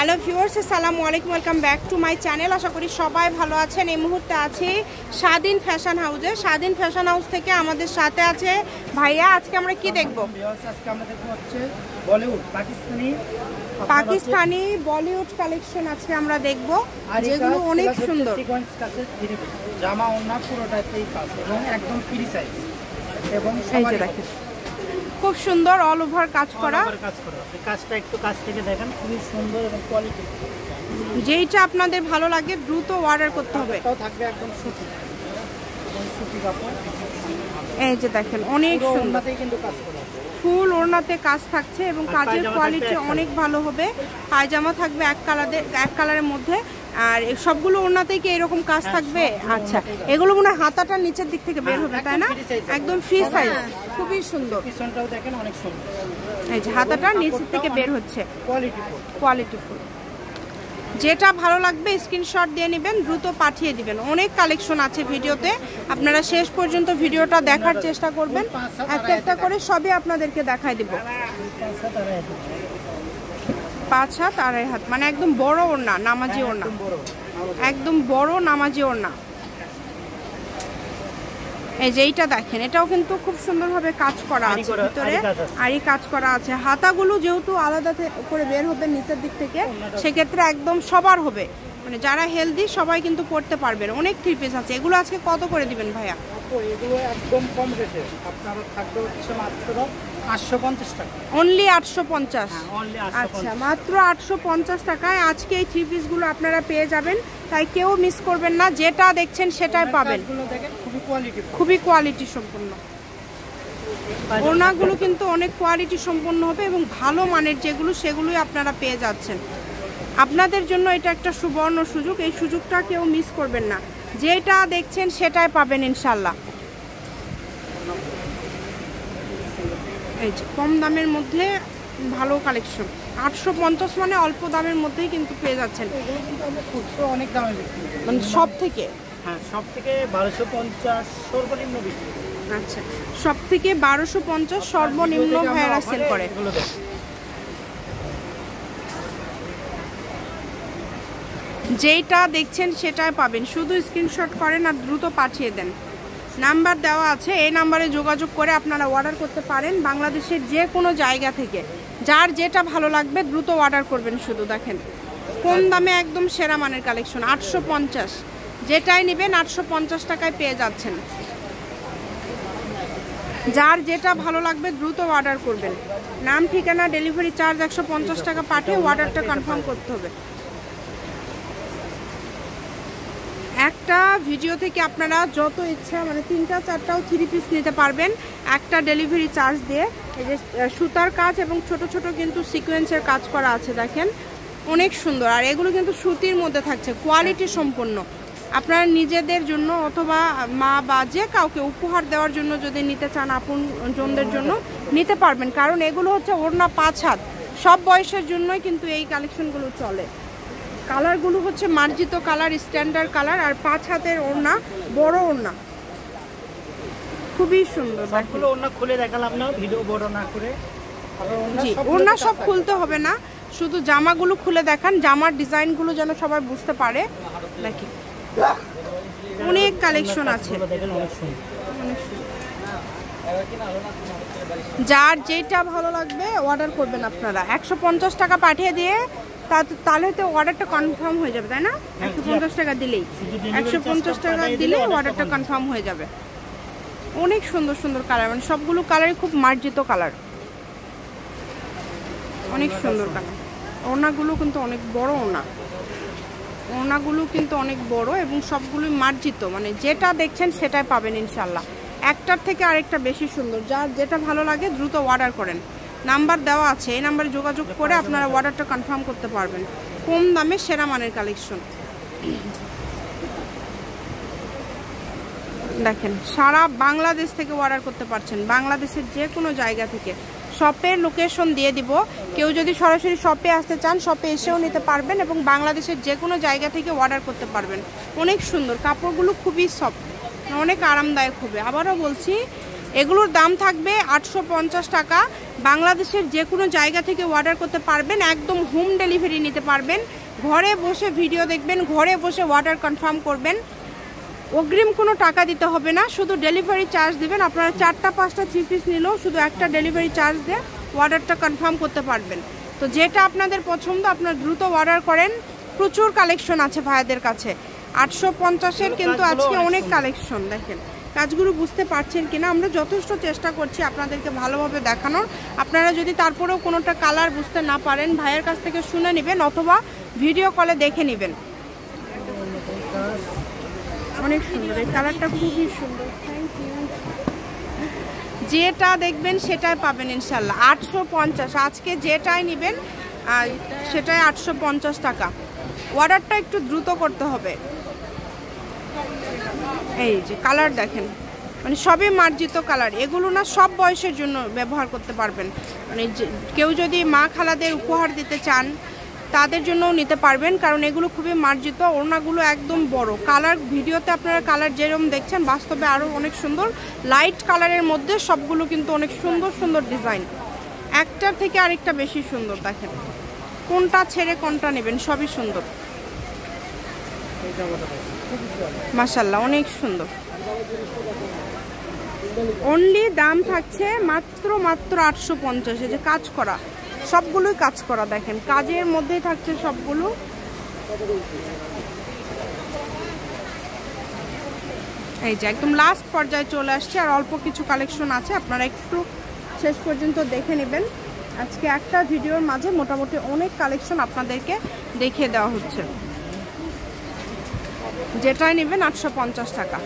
Hello viewers, আসসালামু আলাইকুম, welcome back to my channel. আশা করি সবাই ভালো আছেন। এই মুহূর্তে আছি স্বাধীন ফ্যাশন হাউসে। স্বাধীন ফ্যাশন হাউস থেকে আমাদের সাথে আছে ভাইয়া। আজকে আমরা কি দেখব? আজকে আমরা দেখব হচ্ছে বলিউড পাকিস্তানি বলিউড কালেকশন আজকে আমরা দেখব, যেগুলো অনেক সুন্দর। সিকোয়েন্স কাছে জামা ওড়না পুরোটাতেই কাজ এবং একদম ফ্রি সাইজ এবং এই যে দেখেন খুব সুন্দর অল ওভার কাজ করা। কাজটা একটু কাছ থেকে দেখেন, খুবই সুন্দর এবং কোয়ালিটি। যেইটা আপনাদের ভালো লাগে দ্রুত অর্ডার করতে হবে। এটাও থাকবে একদম সুতি কাপড়। এই যে দেখেন অনেক সুন্দর, কিন্তু কাজ করা ফুল ওড়নাতে কাজ থাকছে এবং কাজের কোয়ালিটি অনেক ভালো হবে। পায়জামা থাকবে এক কালারের মধ্যে, আর সবগুলো ওড়নাতেই কি এরকম কাজ থাকবে? আচ্ছা, এগুলো মনে হয় হাতাটা নিচের দিক থেকে বের হবে, তাই না? একদম ফ্রি সাইজ, খুবই সুন্দর। পিছনটাও দেখেন অনেক সুন্দর। এই যে হাতাটা নিচের থেকে বের হচ্ছে, কোয়ালিটিফুল। যেটা ভালো লাগবে স্ক্রিনশট দিয়ে নেবেন, দ্রুত পাঠিয়ে দিবেন। অনেক কালেকশন আছে ভিডিওতে, আপনারা শেষ পর্যন্ত ভিডিওটা দেখার চেষ্টা করবেন। একটা একটা করে সবই আপনাদেরকে দেখাই দিব। 5 হাত 2.5 হাত, মানে একদম বড় ওড়না, নামাজি ওড়না, একদম বড় নামাজি ওড়না। এই যে এইটা দেখেন, এটাও কিন্তু খুব সুন্দরভাবে কাজ করা আছে, ভিতরে আরই কাজ করা আছে। হাতাগুলো যেহেতু আলাদা করে বের হবে নিচের দিক থেকে, সেক্ষেত্রে একদম সবার হবে, মানে যারা হেলদি সবাই কিন্তু পড়তে পারবেন। অনেক থ্রি পিস আছে। এগুলো আজকে কত করে দিবেন ভাইয়া? এগুলো একদম কম রেটে আপনার থাকবে হচ্ছে মাত্র 850 টাকা। অনলি 850? আচ্ছা, মাত্র 850 টাকায় আজকে এই থ্রি পিসগুলো আপনারা পেয়ে যাবেন। তাই কেউ মিস করবেন না, যেটা দেখছেন সেটাই পাবেন। খুবই কোয়ালিটি সম্পন্ন ওড়নাগুলো কিন্তু অনেক কোয়ালিটি সম্পন্ন হবে এবং ভালো মানের যেগুলো, সেগুলোই আপনারা পেয়ে যাচ্ছেন। আপনাদের জন্য এটা একটা সুবর্ণ সুযোগ, এই সুযোগটা কেউ মিস করবেন না। যেটা দেখছেন সেটাই পাবেন ইনশাল্লাহ। এই যে কম দামের মধ্যে ভালো কালেকশন, 850 মানে অল্প দামের মধ্যেই কিন্তু পেয়ে যাচ্ছেন। অনেক দামে মানে সব থেকে, হ্যাঁ, সব থেকে 1250 সর্বনিম্ন বিক্রি। আচ্ছা, সব থেকে 1250 সর্বনিম্ন ভাইয়ারা সেল করে। যেটা দেখছেন সেটাই পাবেন, শুধু স্ক্রিনশট করেন আর দ্রুত পাঠিয়ে দেন। নাম্বার দেওয়া আছে, এই নাম্বারে যোগাযোগ করে আপনারা অর্ডার করতে পারেন বাংলাদেশের যে কোনো জায়গা থেকে। যার যেটা ভালো লাগবে দ্রুত অর্ডার করবেন। শুধু দেখেন কম দামে একদম সেরা মানের কালেকশন, 850। যেটাই নেবেন 850 টাকায় পেয়ে যাচ্ছেন। যার যেটা ভালো লাগবে দ্রুত অর্ডার করবেন। নাম, ঠিকানা, ডেলিভারি চার্জ 150 টাকা পাঠিয়ে অর্ডারটা কনফার্ম করতে হবে। একটা ভিডিও থেকে আপনারা যত ইচ্ছা, মানে 3টা 4টাও থ্রি পিস নিতে পারবেন একটা ডেলিভারি চার্জ দিয়ে। এই যে সুতার কাজ এবং ছোট ছোট কিন্তু সিকোয়েন্সের কাজ করা আছে, দেখেন অনেক সুন্দর। আর এগুলো কিন্তু সুতির মধ্যে থাকছে, কোয়ালিটি সম্পন্ন। আপনারা নিজেদের জন্য অথবা মা বা যে কাউকে উপহার দেওয়ার জন্য যদি নিতে চান, আপনজনদের জন্য নিতে পারবেন। কারণ এগুলো হচ্ছে ওড়না 5 হাত, সব বয়সের জন্যই কিন্তু এই কালেকশনগুলো চলে। কালারগুলো হচ্ছে মার্জিত কালার, স্ট্যান্ডার্ড কালার, আর 5 হাতের ওড়না, বড় ওড়না, খুবই সুন্দর। সবগুলো ওড়না খুলে দেখালাম না, ভিডিও বড় না করে। ওড়না সব খুলতে হবে না, শুধু জামাগুলো খুলে দেখান, জামার ডিজাইনগুলো যেন সবাই বুঝতে পারে। দেখি অনেক কালেকশন আছে, যার যেটা ভালো লাগবে অর্ডার করবেন আপনারা। 150 টাকা পাঠিয়ে দিয়ে তাহলে তো অর্ডারটা কনফার্ম হয়ে যাবে, তাই না? 150 টাকা দিলেই, 150 টাকা দিলে অর্ডারটা কনফার্ম হয়ে যাবে। অনেক সুন্দর সুন্দর কালার, মানে সবগুলো কালারই খুব মার্জিত কালার, অনেক সুন্দর কালার। ওড়নাগুলো কিন্তু অনেক বড় ওড়নাগুলো কিন্তু অনেক বড় এবং সবগুলোই মার্জিত, মানে যেটা দেখছেন সেটাই পাবেন ইনশাল্লাহ। একটার থেকে আরেকটা বেশি সুন্দর। যার যেটা ভালো লাগে দ্রুত অর্ডার করেন। নাম্বার দেওয়া আছে, এই নাম্বারে যোগাযোগ করে আপনারা অর্ডারটা কনফার্ম করতে পারবেন। কম দামে সেরা মানের কালেকশন। দেখেন সারা বাংলাদেশ থেকে অর্ডার করতে পারছেন, বাংলাদেশের যে কোনো জায়গা থেকে। শপের লোকেশন দিয়ে দিব, কেউ যদি সরাসরি শপে আসতে চান শপে এসেও নিতে পারবেন এবং বাংলাদেশের যে কোনো জায়গা থেকে অর্ডার করতে পারবেন। অনেক সুন্দর কাপড়গুলো, খুবই সফট, অনেক আরামদায়ক হবে। আবারও বলছি, এগুলোর দাম থাকবে 850 টাকা। বাংলাদেশের যে কোনো জায়গা থেকে অর্ডার করতে পারবেন, একদম হোম ডেলিভারি নিতে পারবেন। ঘরে বসে ভিডিও দেখবেন, ঘরে বসে অর্ডার কনফার্ম করবেন, অগ্রিম কোনো টাকা দিতে হবে না, শুধু ডেলিভারি চার্জ দিবেন। আপনারা 4টা 5টা 3 পিস নিলেও শুধু একটা ডেলিভারি চার্জ দিয়ে অর্ডারটা কনফার্ম করতে পারবেন। তো যেটা আপনাদের পছন্দ আপনারা দ্রুত অর্ডার করেন। প্রচুর কালেকশন আছে ভাইদের কাছে। 850-এর কিন্তু আজকে অনেক কালেকশন। দেখেন কাজগুলো বুঝতে পারছেন কিনা, আমরা যথেষ্ট চেষ্টা করছি আপনাদেরকে ভালোভাবে দেখানোর। আপনারা যদি তারপরেও কোনোটা কালার বুঝতে না পারেন ভাইয়ের কাছ থেকে শুনে নেবেন অথবা ভিডিও কলে দেখে নেবেন। অনেক সুন্দর, এই কালারটা খুবই সুন্দর। Thank you. যেটা দেখবেন সেটাই পাবেন ইনশাল্লাহ। 850 আজকে যেটাই নেবেন সেটাই 850 টাকা। অর্ডারটা একটু দ্রুত করতে হবে। এই যে কালার দেখেন, মানে সবই মার্জিত কালার। এগুলো না সব বয়সের জন্য ব্যবহার করতে পারবেন। মানে কেউ যদি মা খালাদের উপহার দিতে চান তাদের জন্যও নিতে পারবেন, কারণ এগুলো খুবই মার্জিত। ওড়নাগুলো একদম বড়। কালার ভিডিওতে আপনারা কালার যেরকম দেখছেন বাস্তবে আরও অনেক সুন্দর। লাইট কালারের মধ্যে সবগুলো কিন্তু অনেক সুন্দর সুন্দর ডিজাইন, একটার থেকে আরেকটা বেশি সুন্দর। দেখেন কোনটা ছেড়ে কোনটা নেবেন, সবই সুন্দর মাশাআল্লাহ, অনেক সুন্দর। অনলি দাম থাকছে মাত্র 850। এই যে কাজ করা, সবগুলোই কাজ করা। দেখেন কাজের মধ্যেই থাকছে সবগুলো। এই যে একদম লাস্ট পর্যায়ে চলে আসছে, আর অল্প কিছু কালেকশন আছে, আপনারা একটু শেষ পর্যন্ত দেখে নেবেন। আজকে একটা ভিডিওর মাঝে মোটামুটি অনেক কালেকশন আপনাদেরকে দেখিয়ে দেওয়া হচ্ছে। যেটাই নেবেন 850 টাকা।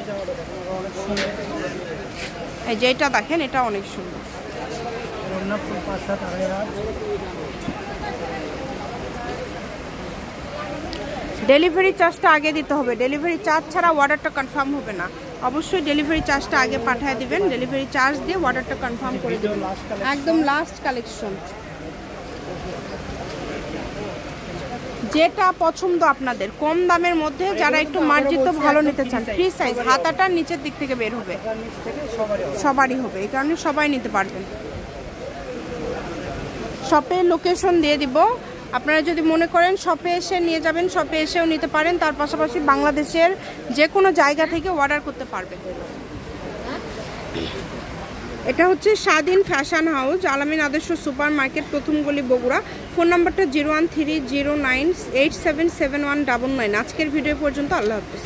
এই যে এটা দেখেন, এটা অনেক সুন্দর। ডেলিভারি চার্জটা আগে দিতে হবে। ডেলিভারি চার্জ ছাড়া অর্ডারটা কনফার্ম হবে না। অবশ্যই ডেলিভারি চার্জটা আগে পাঠিয়ে দিবেন। ডেলিভারি চার্জ দিয়ে অর্ডারটা কনফার্ম করে দেবেন। একদম লাস্ট কালেকশন, যেটা পছন্দ আপনাদের। কম দামের মধ্যে যারা একটু মার্জিত ভালো নিতে চান, ফ্রি সাইজ, হাতাটার নিচের দিক থেকে বের হবে, সবারই হবে, এই কারণে সবাই নিতে পারবেন। শপের লোকেশন দিয়ে দিব, আপনারা যদি মনে করেন শপে এসে নিয়ে যাবেন শপে এসেও নিতে পারেন। তার পাশাপাশি বাংলাদেশের যে কোনো জায়গা থেকে অর্ডার করতে পারবেন। এটা হচ্ছে স্বাধীন ফ্যাশন হাউস, আলামিন আদর্শ সুপার মার্কেট, প্রথম গলি, বগুড়া। ফোন নাম্বারটা 01309877199। আজকের ভিডিও পর্যন্ত। আল্লাহ হাফেজ।